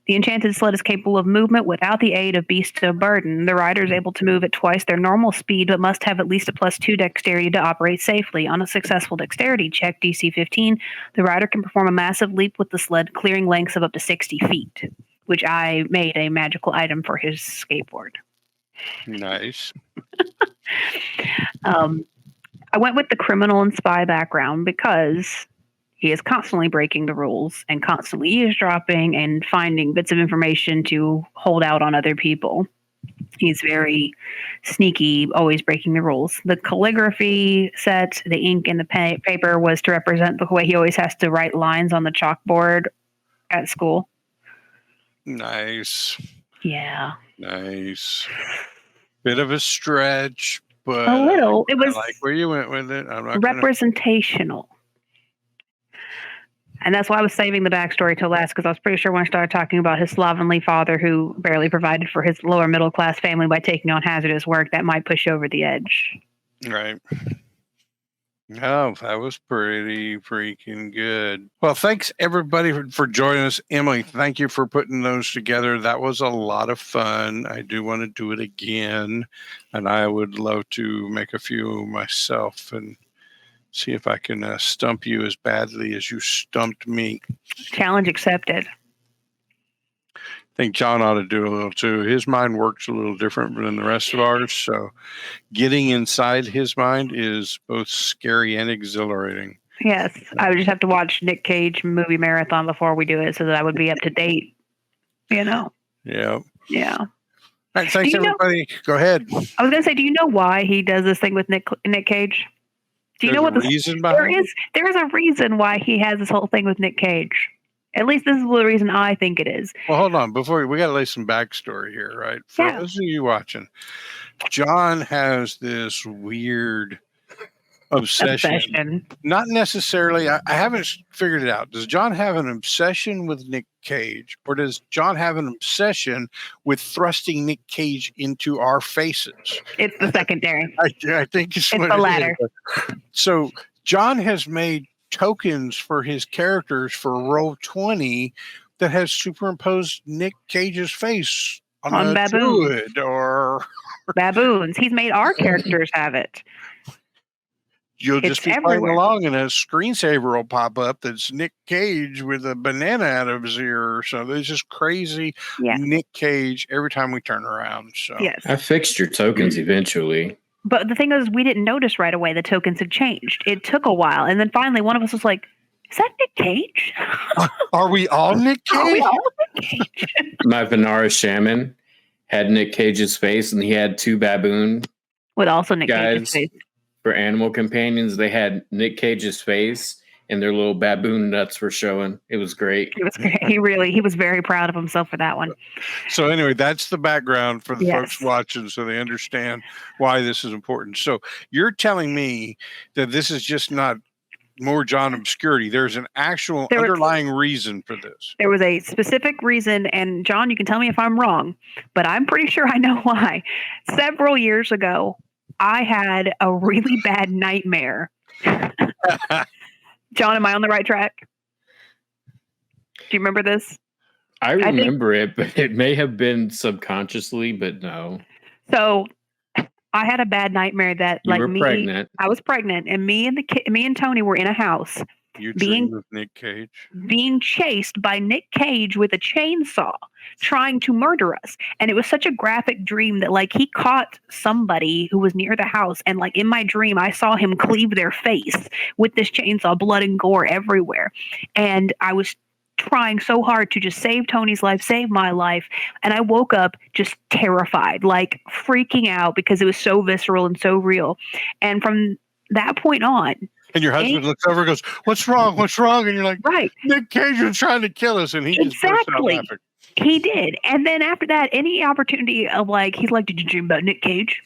The enchanted sled is capable of movement without the aid of beast of burden. The rider is able to move at twice their normal speed, but must have at least a +2 dexterity to operate safely. On a successful dexterity check, DC 15, the rider can perform a massive leap with the sled, clearing lengths of up to 60 feet, which I made a magical item for his skateboard. Nice. I went with the criminal and spy background because he is constantly breaking the rules and constantly eavesdropping and finding bits of information to hold out on other people. He's very sneaky, always breaking the rules. The calligraphy set, the ink and the paper was to represent the way he always has to write lines on the chalkboard at school. Nice. Yeah. Nice. Bit of a stretch, but a little. It was I like where you went with it. I'm not representational. And that's why I was saving the backstory till last, because I was pretty sure when I started talking about his slovenly father who barely provided for his lower middle class family by taking on hazardous work, that might push you over the edge. Right. Oh, that was pretty freaking good. Well, thanks everybody for joining us. Emily, thank you for putting those together. That was a lot of fun. I do want to do it again, and I would love to make a few myself and see if I can stump you as badly as you stumped me. Challenge accepted. I think John ought to do a little too. His mind works a little different than the rest of ours. So getting inside his mind is both scary and exhilarating. Yes. I would just have to watch Nick Cage movie marathon before we do it so that I would be up to date. Yeah. Yeah. All right. Thanks, everybody. Go ahead. I was going to say, do you know why he does this thing with Nick Cage? Do you know what the reason behind it? There is a reason why he has this whole thing with Nick Cage. At least this is the reason I think it is. Well, hold on. Before we got to lay some backstory here, right? For Yeah. those of you watching, John has this weird obsession. Not necessarily. I haven't figured it out. Does John have an obsession with Nick Cage, or does John have an obsession with thrusting Nick Cage into our faces? It's the secondary. I think it's what the latter. So John has made tokens for his characters for Roll20 that has superimposed Nick Cage's face on a baboons. druid or baboons. He's made our characters have it. You'll just be playing along and a screensaver will pop up that's Nick Cage with a banana out of his ear. So there's just crazy Nick Cage every time we turn around. So yes. I fixed your tokens eventually. But the thing is, we didn't notice right away the tokens had changed. It took a while. And then finally one of us was like, is that Nick Cage? Are we all Nick Cage? Are we all Nick Cage? My Vanara Shaman had Nick Cage's face, and he had two baboon with also Nick Cage's face. For animal companions, they had Nick Cage's face, and their little baboon nuts were showing. It was great. It was great. He was very proud of himself for that one. So anyway, that's the background for the folks watching, so they understand why this is important. So you're telling me that this is just not more John obscurity. There's an actual underlying reason for this. There was a specific reason, and John, you can tell me if I'm wrong, but I'm pretty sure I know why. Several years ago, I had a really bad nightmare. John, am I on the right track? Do you remember this? I remember it, but it may have been subconsciously, but no. So I had a bad nightmare that I was pregnant, and me and Tony were in a house. You dreamed with Nick Cage? Being chased by Nick Cage with a chainsaw, trying to murder us. And it was such a graphic dream that like he caught somebody who was near the house, and like in my dream I saw him cleave their face with this chainsaw, blood and gore everywhere. And I was trying so hard to just save Tony's life, save my life. And I woke up just terrified, like freaking out because it was so visceral and so real. And from that point on, and your husband looks over and goes, "What's wrong? What's wrong?" And you're like, "Right, Nick Cage was trying to kill us," and he just burst out laughing. He did. And then after that, any opportunity of like, he's like, "Did you dream about Nick Cage?"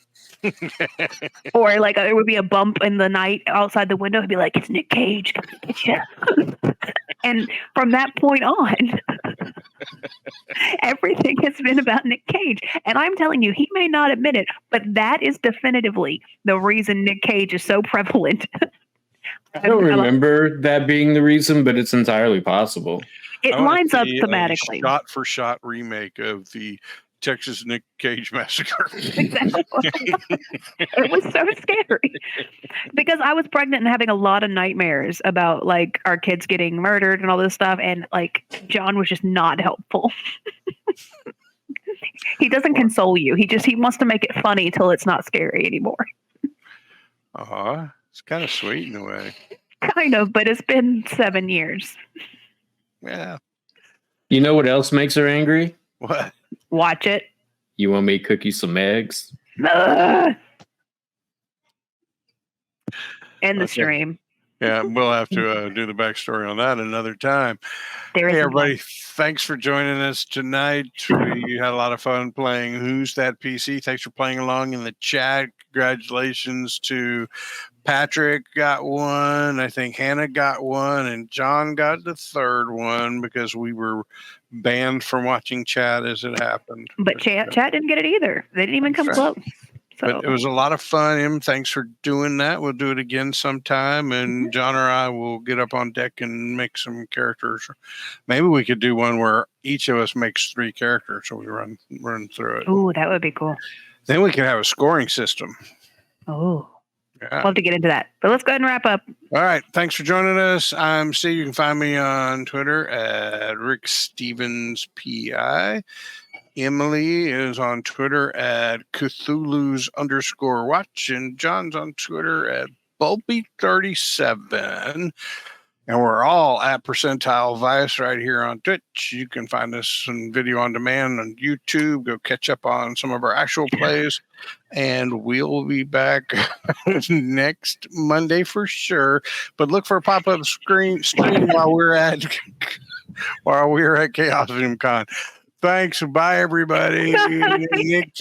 Or like there would be a bump in the night outside the window. He'd be like, "It's Nick Cage, come to get you." And from that point on, everything has been about Nick Cage. And I'm telling you, he may not admit it, but that is definitively the reason Nick Cage is so prevalent. I don't remember that being the reason, but it's entirely possible. It lines up thematically. Shot-for-shot remake of the Texas Nick Cage Massacre. Exactly. It was so scary because I was pregnant and having a lot of nightmares about like our kids getting murdered and all this stuff. And like John was just not helpful. He doesn't console you. He wants to make it funny till it's not scary anymore. It's kind of sweet in a way. Kind of, but it's been 7 years. Yeah. You know what else makes her angry? What? Watch it. You want me to cook you some eggs? End the stream. Yeah, we'll have to do the backstory on that another time. Hey, everybody, thanks for joining us tonight. We had a lot of fun playing Who's That PC. Thanks for playing along in the chat. Congratulations to Patrick got one. I think Hannah got one, and John got the third one because we were banned from watching chat as it happened. But chat didn't get it either. They didn't even come close. So. But it was a lot of fun. Em, thanks for doing that. We'll do it again sometime, and John or I will get up on deck and make some characters. Maybe we could do one where each of us makes 3 characters, so we run through it. Ooh, that would be cool. Then we can have a scoring system. Oh, yeah. I'll have to get into that. But let's go ahead and wrap up. All right. Thanks for joining us. I'm Steve. You can find me on Twitter at Rick Stevens PI. Emily is on Twitter at Cthulhu's_watch, and John's on Twitter at Bulby37. And we're all at Percentile Vice right here on Twitch. You can find us in video on demand on YouTube. Go catch up on some of our actual plays. And we'll be back next Monday for sure. But look for a pop-up stream while we're at while we were at Chaos Zoom Con. Thanks. Bye, everybody. Nick